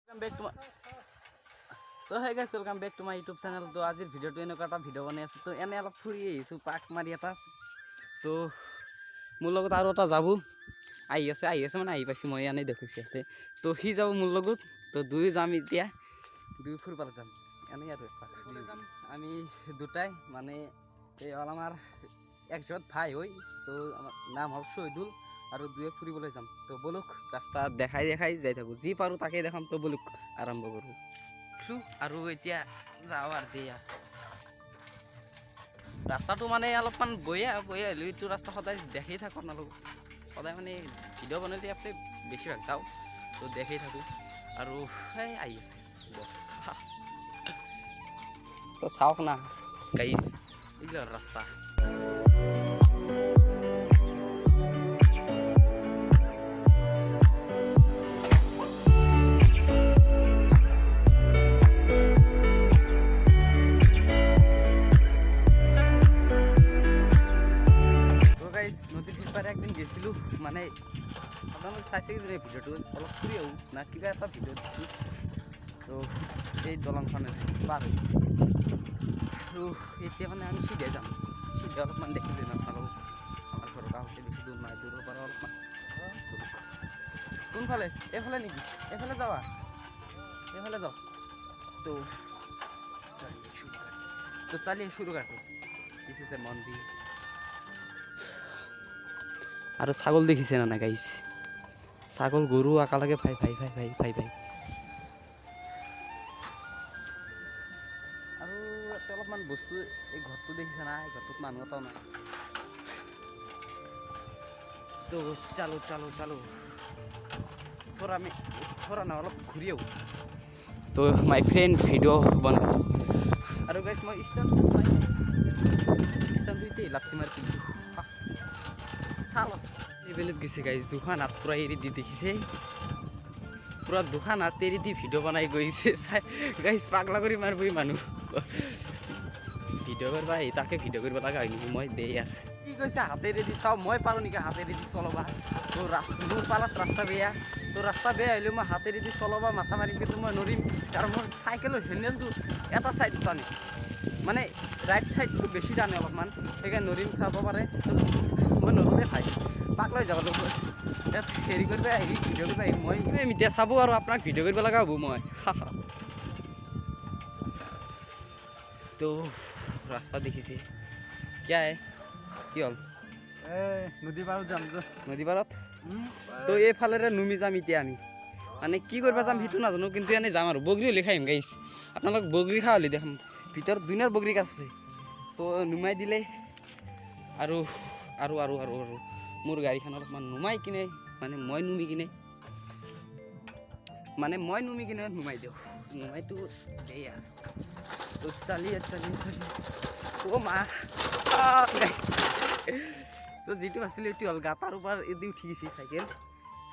তো hey guys welcome back to my YouTube channel. তো আজিৰ ভিডিঅ'টো এনেকুৱা এটা ভিডিঅ' বনাই আছোঁ। তো এনে অলপ ফুৰি আহিছোঁ পাক মাৰি এটা। তো মোৰ লগত আৰু এটা যাব আহি আছে মানে আহি পাইছে, মই এনেই দেখিছোঁ ইয়াতে। তো সি যাব মোৰ লগত, তো দুয়ো যাম এতিয়া, দুয়ো ফুৰিবলৈ যাম এনেই আৰু ফুৰিবলৈ যাম আমি দুটাই। মানে এই হ'ল আমাৰ একজোট ভাই হয়। তো আমাৰ নাম হ'ল শহীদুল আৰু দুয়ে ফুৰিবলৈ যাম। তো বলক ৰাস্তা দেখাই যাই থাকোঁ, যি পাৰোঁ তাকেই দেখাম। তো বলক আৰম্ভ কৰোঁ আৰু এতিয়া যাওঁ আৰু দিয়া ৰাস্তাটো মানে অলপমান বয়ে আহিলোঁ। এইটো ৰাস্তা সদায় দেখি থাকোঁ আপোনালোক, সদায় মানে ভিডিঅ' বনালে আপুনি বেছিভাগ যাওঁ, তো দেখি থাকোঁ। আৰু সেই আহি আছে বছ তো চাওক না গাইছ, এইগিলা ৰাস্তা। নদীৰ সিপাৰে একদিন গৈছিলোঁ, মানে আপোনালোকে চাইছে কি ভিডিঅ'টো অলপ ফুৰি আহোঁ না কিবা এটা ভিডিঅ' দিছোঁ। তো এই দলংখনে পাৰ হৈ আৰু এতিয়া মানে আমি চিধা যাম, চিধা অলপমান দেখি দিম আপোনালোকক। আমাৰ ঘৰৰ কাষতে বেছি দূৰ নাই, দূৰৰ পৰা অলপমান। কোনফালে? এইফালে নেকি? এইফালে যাবা? এইফালে যাওঁ। তো চালিয়ে শুরু কাটো। দিস ইজ এ মন্দির। আৰু ছাগল দেখিছে না গাইছ, ছাগল গৰু একেলগে ভাই আৰু ইয়াতে অলপমান বস্তু, এই ঘৰটো দেখিছে না, এই ঘৰটোত মানুহ এটাও নাই। তো চালো থোৰা না অলপ ঘূৰি আহোঁ। তো মাই ফ্ৰেণ্ড ভিডিঅ' বনাই আৰু গাইছ মই ষ্টেণ্ডটো লাঠি মাৰি দিলোঁ। চাল এইবেলত গৈছে গাইছ, দুখন হাত পূৰা এৰি দি দেখিছে, পূৰা দুখন হাত এৰি দি ভিডিঅ' বনাই গৈছে। চাই গাইছ পাগলা কৰি মাৰিবই মানুহ ভিডিঅ' কৰিব আহি তাকে ভিডিঅ' কৰিব লগা হয় নেকি মই দেই। আৰু কি কৈছে হাতেৰে দি চাওঁ, মই পাৰোঁ নেকি হাতেৰে দি চলাবা? তো মোৰ পালাত ৰাস্তা বেয়া, তো ৰাস্তা বেয়া আহিলেও মই হাতেৰে দি চলাবা মাথা মাৰিম, কিন্তু মই নৰিম। কাৰণ মোৰ চাইকেলৰ হেণ্ডেলটো এটা ছাইড টানে, মানে ৰাইট ছাইডটো বেছি টানে অলপমান, সেইকাৰণে নৰিম। চাব পাৰে মই নৰোঁৱে খাই পাক লৈ যাব লাগিব। ইয়াত হেৰি কৰিব আহি ভিডিঅ' কৰিব আহি মই এতিয়া চাব আৰু আপোনাক ভিডিঅ' কৰিব লগা হ'ব মই। তো ৰাস্তা দেখিছে কিয় কি হ'ল? নদী পাৰত যাম। নদী পাৰত তো এইফালেৰে নুমি যাম এতিয়া আমি, মানে কি কৰিব যাম সেইটো নাজানো, কিন্তু এনেই যাম আৰু বগৰী হ'লে খাই আহিম গাইছ। আপোনালোক বগৰী খোৱা হ'লে দেখাম, ভিতৰত দুনিয়াৰ বগৰী গাছ আছে। তো নুমাই দিলে আৰু আৰু আৰু আৰু আৰু মোৰ গাড়ীখন অলপমান নুমাই কিনে, মানে মই নুমি কিনে নুমাই দিওঁ। নুমাইতো এয়া তো চালি অ' মা তো যিটো আছিলে এইটো হ'ল গাঁতাৰ ওপৰ এদি উঠি গৈছে চাইকেল।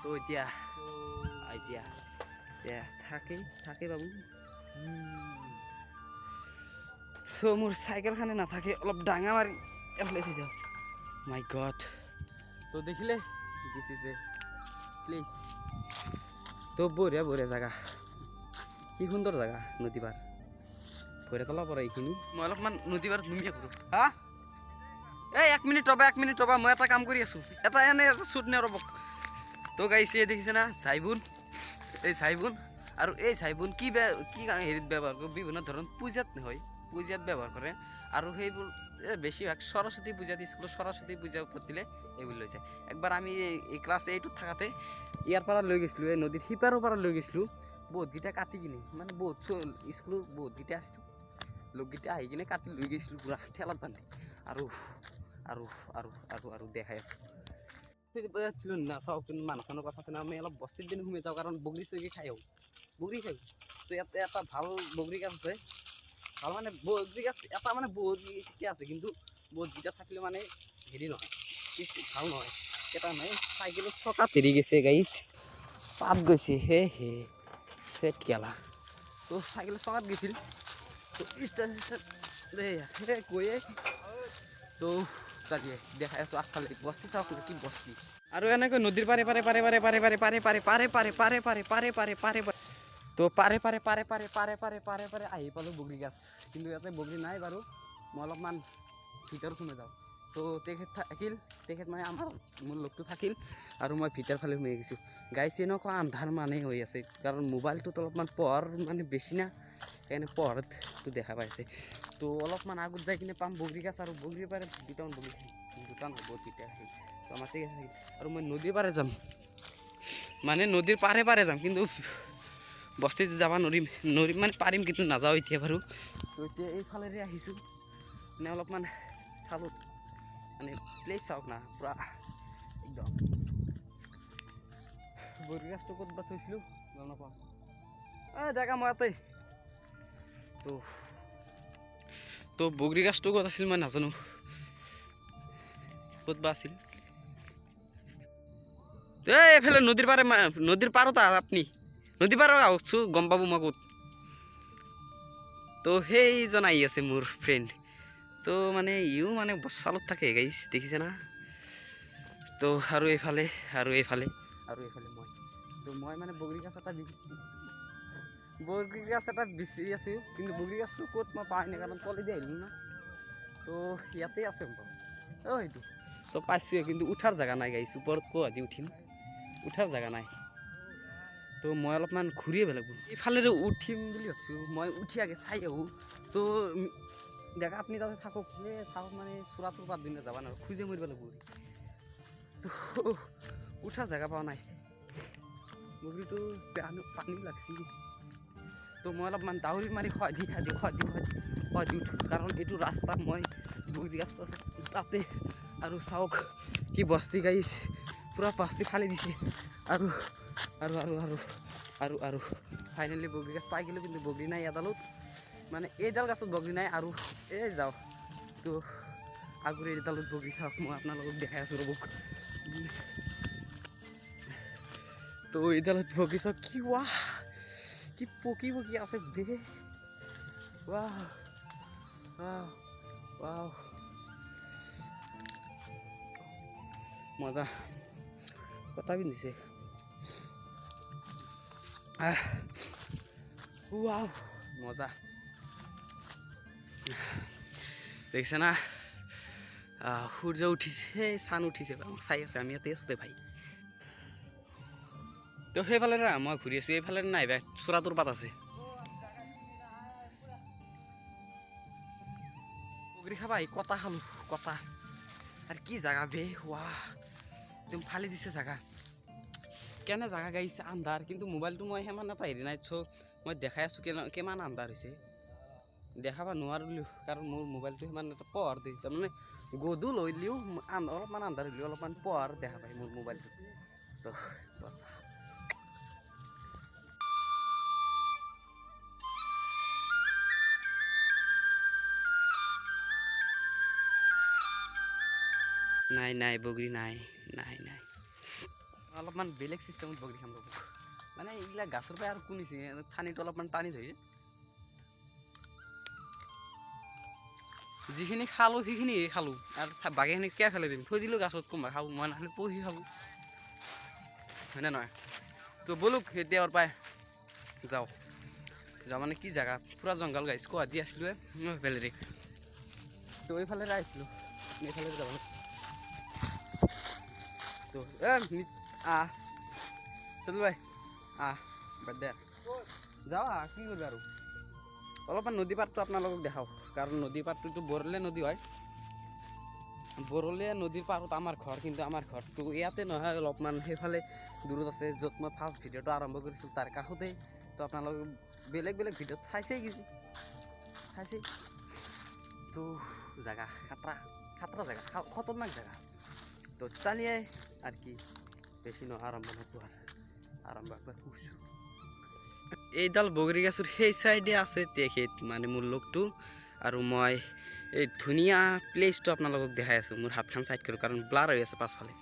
তো এতিয়া থাকে বাবু। চ' মোৰ চাইকেলখনে নাথাকে, অলপ ডাঙৰ মাৰি এফালে থৈ দিওঁ। মাই গড। তো দেখিলে দিছ ইজ এ প্লেচ। তো বঢ়িয়া জেগা, কি সুন্দৰ জেগা। নদী পাৰ ভৈৰা তলা পৰা এইখিনি মই অলপমান নদী পাৰত নুমিয়ে কৰোঁ। হা এই এক মিনিট ৰ'বা মই এটা কাম কৰি আছোঁ, এটা চুট নে ৰ'ব। তো গাইছে দেখিছে না চাইবুন, এই চাইবুন আৰু এই চাইবুন কি হেৰিত ব্যৱহাৰ কৰে, বিভিন্ন ধৰণৰ পূজাত হয়, পূজাত ব্যৱহাৰ কৰে। আৰু সেইবোৰ বেছিভাগ সৰস্বতী পূজাত, স্কুলত সৰস্বতী পূজা পাতিলে এইবোৰ লৈ যায়। একবাৰ আমি এই ক্লাছ 8ত থাকোঁতে ইয়াৰ পৰা লৈ গৈছিলোঁ, এই নদীৰ সিপাৰৰ পৰা লৈ গৈছিলোঁ বহুতকেইটা কাটি কিনে, মানে বহুত স্কুলৰ বহুতকেইটা আছিলোঁ, লগকেইটা আহি কিনে কাটি লৈ গৈছিলোঁ পূৰা ঠেলাত বান্ধি। আৰু আৰু আৰু আৰু আৰু দেখাই আছোঁ যাচ্ছিলোঁ না, চাওক মানুহ চানুহ কথা আছে না, আমি অলপ বস্তিত দিন সোমাই যাওঁ, কাৰণ বগৰী চগৰী খাই আহোঁ, বগৰী খাই। তো ইয়াতে এটা ভাল বগৰী গাছ আছে, ভাল মানে বগৰী গাছ এটা মানে বহুতকেইটা আছে, কিন্তু বহুতকেইটা থাকিলে মানে হেৰি নহয়, ভাল নহয়। এটা নাই চাইকেলৰ চকাত হেৰি গৈছে গাইছ, পাত গৈছে হে চেট গেলা। তো চাইকেলৰ চকাত গৈছিল, তো গৈয়ে তো চালিয়ে দেখাই আছোঁ আগফালে বস্তি, চাওক কি বস্তি। আৰু এনেকৈ নদীৰ পাৰে তো পাৰে পাৰে পাৰে পাৰে পাৰে পাৰে পাৰে পাৰে আহি পালোঁ বগৰী গাছ, কিন্তু ইয়াতে বগৰী নাই বাৰু। মই অলপমান ভিতৰত সোমাই যাওঁ। তো তেখেত থাকিল, তেখেত মানে মোৰ লগটো থাকিল আৰু মই ভিতৰ ফালে সোমাই গৈছোঁ। গাইছ এনেকুৱা আন্ধাৰ মানে হৈ আছে, কাৰণ মোবাইলটোত অলপমান পোহৰ মানে বেছি না, সেইকাৰণে পোহৰটো দেখা পাইছে। তো অলপমান আগত যাই কিনে পাম বগৰী গাছ, আৰু বগৰীৰ পাৰে দুটামান বগৰী দুটা নহ'ব তিতা আহিল। তো আমাৰ ঠিক আছে, আৰু মই নদীৰ পাৰে যাম, মানে নদীৰ পাৰে পাৰে যাম, কিন্তু বস্তিত যাব নোৱাৰিম মানে পাৰিম, কিন্তু নাযাওঁ এতিয়া বাৰু। তো এতিয়া এইফালেৰে আহিছোঁ, মানে অলপমান চালোঁ, মানে প্লেচ চাওক না পূৰা একদম। বগৰী গাছটো ক'ত বা থৈছিলোঁ গম নাপাওঁ, জেগা মই ইয়াতে। তো বগৰী গাছটো ক'ত আছিল মই নাজানো, ক'ত বা আছিল। এইফালে নদীৰ পাৰে, নদীৰ পাৰত আপুনি নদীৰ পাৰত আহকচোন, গম পাব মই ক'ত। তো সেইজন আহি আছে মোৰ ফ্ৰেণ্ড, তো মানে ইও মানে বচালত থাকে গাইছ, দেখিছে না। তো আৰু এইফালে আৰু এইফালে আৰু এইফালে মই, তো মই মানে বগৰী গাছ এটা বিচাৰি আছোঁ, কিন্তু বগৰী গাছটো ক'ত মই পাই নাই, কাৰণ তলেদি আহিলোঁ না। তো ইয়াতে আছে সেইটো, তো পাইছোঁৱে, কিন্তু উঠাৰ জেগা নাই গাইছ, ওপৰত কোৱাদি উঠিম, উঠাৰ জেগা নাই। তো মই অলপমান ঘূৰিয়ে বেলেগ এইফালেৰে উঠিম বুলি ভাবিছোঁ, মই উঠি আগে চাই আহোঁ। তো দেখা আপুনি তাতে থাকক, থাকক মানে চোৰাটোৰ পাত দিনে যাব নোৱাৰোঁ, খুজে মৰিব লাগিব। তো উঠাৰ জেগা পোৱা নাই, বগৰীটো পানী লাগছি। তো মই অলপমান ডাউৰি মাৰি খুৱাই দি উঠোঁ, কাৰণ এইটো ৰাস্তা, মই বগৰী গাছটো আছে তাতে। আৰু চাওক কি বস্তি গাইছ, পূৰা বস্তি ফালি দিছে। আৰু আৰু আৰু আৰু আৰু আৰু ফাইনেলি বগৰী গাছ পাই গ'লোঁ, কিন্তু বগৰী নাই এডালত, মানে এইডাল গছত বগৰী নাই। আৰু এই যাওঁ, তো আগৰে এইডালত বগৰী চাওক, মই আপোনালোকক দেখাই আছোঁ ৰ'বক। তো এইডালত বগৰী চাওক, কি ৱাহ, কি পকি পকি আছে বে, ৱাহ ৱাহ ৱাহ, মজা কথা পিন্ধিছে, ৱাহ মজা, দেখিছে না। সূৰ্য উঠিছে, চান উঠিছে, চাই আছে, আমি ইয়াতে আছোঁ দে ভাই। তো সেইফালে মই ঘূৰি আছোঁ, এইফালে নাই ভাই, চোৰাটোৰ পাত আছে। বগৰী খাবা কটা খালোঁ, কটা। আৰু কি জেগা বে, ৱাহ একদম ফালি দিছে জেগা, কেনে জেগা গাইছে আন্ধাৰ, কিন্তু মোবাইলটো মই সিমান এটা হেৰি নাই। চ' মই দেখাই আছোঁ কিমান আন্ধাৰ হৈছে, দেখাব নোৱাৰিলোঁ, কাৰণ মোৰ মোবাইলটো সিমান এটা পোহৰ দিয়ে, তাৰমানে গধূল হ'লেও অলপমান আন্ধাৰ হ'লেও অলপমান পোহৰ দেখা পায় মোৰ মোবাইলটো। তো নাই নাই বগৰী নাই নাই নাই, অলপমান বেলেগ চিষ্টেমত বগৰী খাম ৰ'ব, মানে এইবিলাক গাছৰ পৰা আৰু কোনিছে, ঠানিটো অলপমান টানি ধৰি, যিখিনি খালোঁ সেইখিনিহে খালোঁ, আৰু বাকীখিনি কিয় ফেলাই দিম, থৈ দিলোঁ গাছত, কোনোবা খাব, মই নাখালে পঢ়ি খাব, হয়নে নহয়। তো ব'লক এতিয়াৰ পৰাই যাওঁ মানে কি জেগা, পূৰা জংঘল গাইছ, গুৱাহাটী আছিলোঁ সেইফালেৰে, তো এইফালেৰে আহিছিলোঁ, এইফালে যাব। তো চলো ভাই বাদ দে, যাওঁ কি কৰিবি আৰু, অলপমান নদী পাৰটো আপোনালোকক দেখাওঁ, কাৰণ নদী পাৰটোতো বৰলীয়া নদী হয়, বৰলীয়া নদীৰ পাৰত আমাৰ ঘৰ, কিন্তু আমাৰ ঘৰটো ইয়াতে নহয়, অলপমান সেইফালে দূৰত আছে, য'ত মই ফাৰ্ষ্ট ভিডিঅ'টো আৰম্ভ কৰিছোঁ তাৰ কাষতেই। তো আপোনালোকে বেলেগ বেলেগ ভিডিঅ'ত চাইছেই তো জেগা খাতৰা জেগা, খতৰনাক জেগা। তো চালিয়ে আৰ কি, বেশি নয়, আৰম্ভ একবাৰ কৰছো। এইডাল বগৰী গাছৰ সেই চাইডে আছে তেখেত, মানে মোৰ লগটো, আৰু মই এই ধুনীয়া প্লেচটো আপোনালোকক দেখাই আছোঁ। মোৰ হাতখন চাইড কৰোঁ, কাৰণ ব্লাৰ হৈ আছে পাছফালে।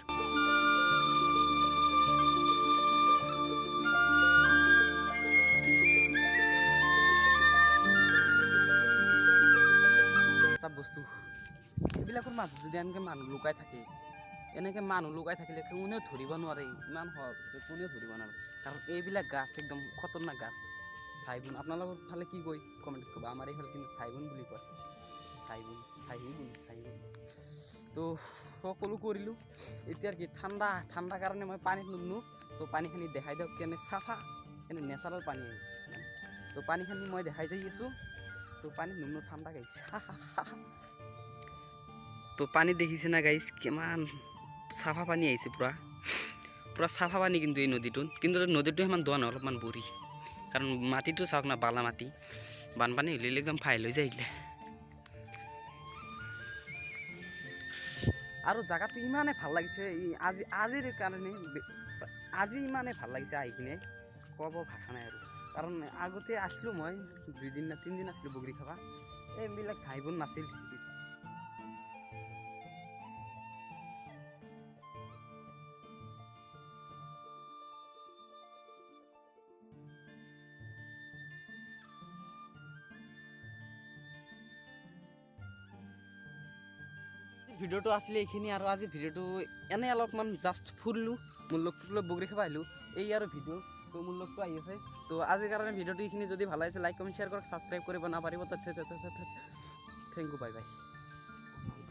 এটা বস্তু, এইবিলাকৰ মাজত যদি এনেকৈ মানুহ লুকাই থাকে, এনেকৈ মানুহ লুকাই থাকিলে কোনেও ধৰিব নোৱাৰে, ইমান সহজ কোনেও ধৰিব নোৱাৰে, কাৰণ এইবিলাক গাছ একদম খতৰনাক গাছ। চাইবুন আপোনালোকৰ ফালে কি কয় কমেণ্টত ক'ব। আমাৰ এইফালে কিন্তু চাইবুন বুলি কয়, চাইবুন চাইবুন। তো সকলো কৰিলোঁ। এতিয়া কি ঠাণ্ডা কাৰণে মই পানীত নুমনো। তো পানীখিনি দেখাই দিয়ক কেনে চাফা, কেনে নেচাৰেল পানী আহিছে। তো পানীখিনি মই দেখাই দি আছোঁ। তো পানীত নুমনো, ঠাণ্ডা গাইছে। তো পানী দেখিছে না গাইছ, কিমান চাফা পানী আহিছে, পূৰা চাফা পানী কিন্তু এই নদীটোত। কিন্তু নদীটো সিমান দ নহয়, অলপমান বৰি, কাৰণ মাটিটো চাওক না, বালা মাটি। বানপানী হ'লে একদম ফাইল হৈ যায় এইগিলা। আৰু জেগাটো ইমানেই ভাল লাগিছে, আজিৰ কাৰণে আজি ইমানেই ভাল লাগিছে আহি কিনে, ক'ব ভাষা নাই আৰু। কাৰণ আগতে আছিলোঁ মই 2 না 3 দিন আছিলোঁ বগৰী খাবা, এইবিলাক চাইবুন নাছিল। ভিডিঅ'টো আছিলে এইখিনি, আৰু আজিৰ ভিডিঅ'টো এনেই অলপমান জাষ্ট ফুৰিলোঁ, মোৰ লগটো লৈ বগৰী খাব আহিলোঁ, এই আৰু ভিডিঅ'। তো মোৰ লগটো আহি আছে। তো আজিৰ কাৰণে ভিডিঅ'টো এইখিনি। যদি ভাল লাগিছে লাইক কমেণ্ট শ্বেয়াৰ কৰক, ছাবস্ক্ৰাইব কৰিব নাপাৰিব। Thank U, bye bye.